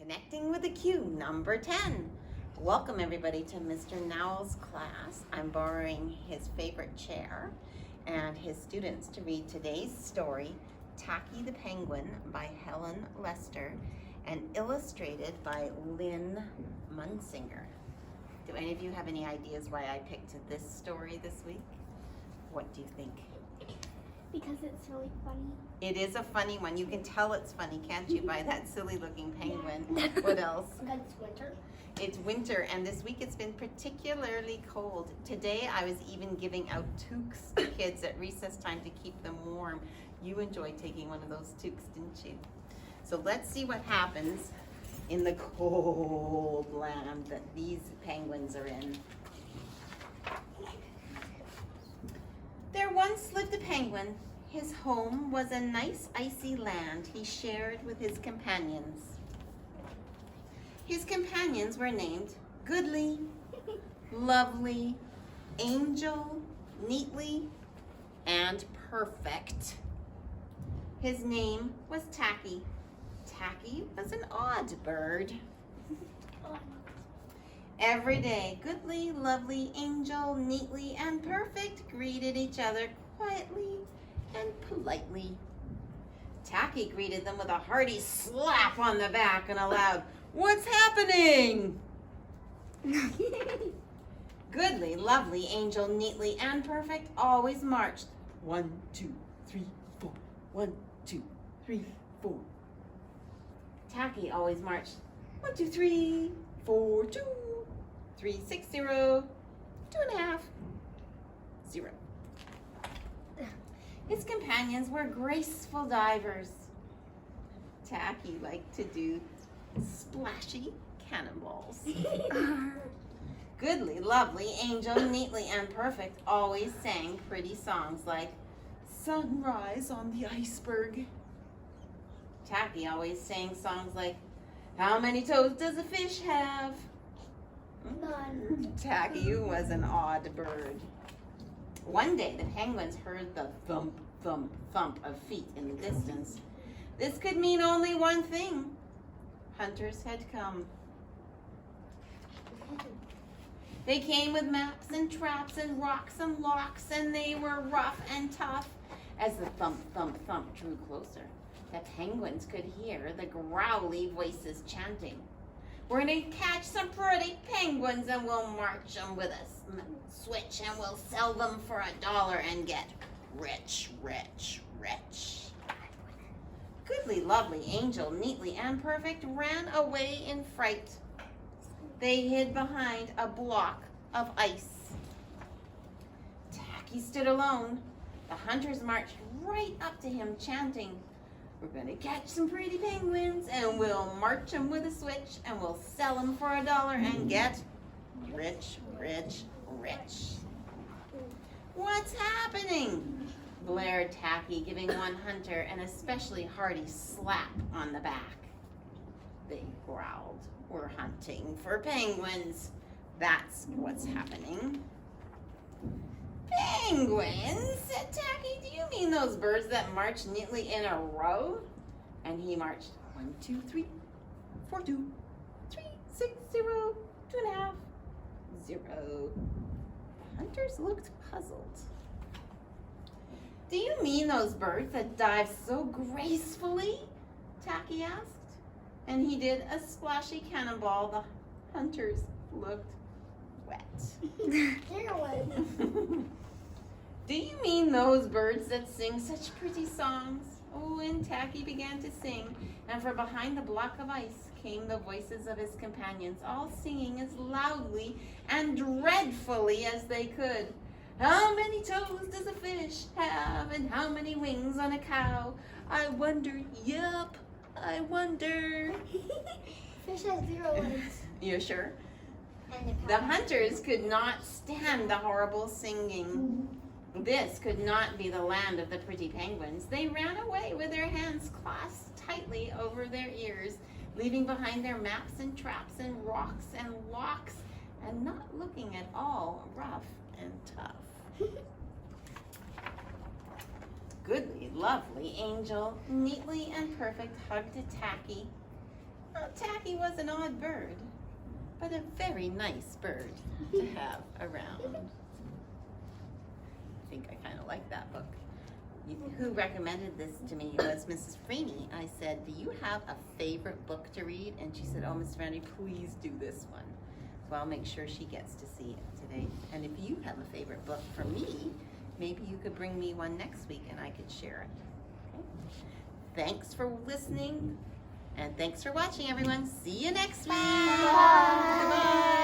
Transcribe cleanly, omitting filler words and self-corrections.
Connecting with the Q, number 10. Welcome everybody to Mr. Nowell's class. I'm borrowing his favorite chair and his students to read today's story, Tacky the Penguin by Helen Lester and illustrated by Lynn Munsinger. Do any of you have any ideas why I picked this story this week? What do you think? Because it's really funny. It is a funny one. You can tell it's funny, can't you, by that silly looking penguin. What else? Because it's winter. It's winter, and this week it's been particularly cold. Today I was even giving out toques to kids at recess time to keep them warm. You enjoyed taking one of those toques, didn't you? So let's see what happens in the cold land that these penguins are in. There once lived a penguin. His home was a nice icy land he shared with his companions. His companions were named Goodly, Lovely, Angel, Neatly, and Perfect. His name was Tacky. Tacky was an odd bird. Every day, Goodly, Lovely, Angel, Neatly, and Perfect greeted each other quietly and politely. Tacky greeted them with a hearty slap on the back and a loud, "What's happening?" Goodly, Lovely, Angel, Neatly, and Perfect always marched 1, 2, 3, 4. 1, 2, 3, 4. Tacky always marched 1, 2, 3, 4, 2. 3, 6, 0, 2.5, 0. His companions were graceful divers. Tacky liked to do splashy cannonballs. Goodly, Lovely, Angel, Neatly, and Perfect always sang pretty songs like Sunrise on the Iceberg. Tacky always sang songs like How many toes does a fish have? None. Tacky was an odd bird. One day the penguins heard the thump, thump, thump of feet in the distance. This could mean only one thing. Hunters had come. They came with maps and traps and rocks and locks, and they were rough and tough. As the thump, thump, thump drew closer, the penguins could hear the growly voices chanting. We're going to catch some pretty penguins and we'll march them with a switch and we'll sell them for $1 and get rich, rich, rich. Goodly, Lovely, Angel, Neatly, and Perfect ran away in fright. They hid behind a block of ice. Tacky stood alone. The hunters marched right up to him chanting, We're going to catch some pretty penguins and we'll march them with a switch and we'll sell them for $1 and get rich, rich, rich. What's happening? Blared Tacky, giving one hunter an especially hearty slap on the back. They growled, We're hunting for penguins. That's what's happening. Penguins, said Tacky. Do you mean those birds that march neatly in a row? And he marched 1, 2, 3, 4, 2, 3, 6, 0, 2.5, 0. The hunters looked puzzled. Do you mean those birds that dive so gracefully? Tacky asked. And he did a splashy cannonball. The hunters looked wet. Do you mean those birds that sing such pretty songs? Oh, and Tacky began to sing, and from behind the block of ice came the voices of his companions, all singing as loudly and dreadfully as they could. How many toes does a fish have, and how many wings on a cow? I wonder, yup, I wonder. Fish has 0 legs. You're sure? And The hunters could not stand the horrible singing. This could not be the land of the pretty penguins. They ran away with their hands clasped tightly over their ears, leaving behind their maps and traps and rocks and locks, and not looking at all rough and tough. Goodly, Lovely, Angel, Neatly, and Perfect hugged Tacky. Well, Tacky was an odd bird, but a very nice bird to have around. I think I kind of like that book. Who recommended this to me was Mrs. Freeney. I said, do you have a favorite book to read? And she said, oh, Miss VanderRee, please do this one. So I'll make sure she gets to see it today. And if you have a favorite book for me, maybe you could bring me one next week and I could share it. Okay? Thanks for listening, and thanks for watching, everyone. See you next week. Bye. Bye.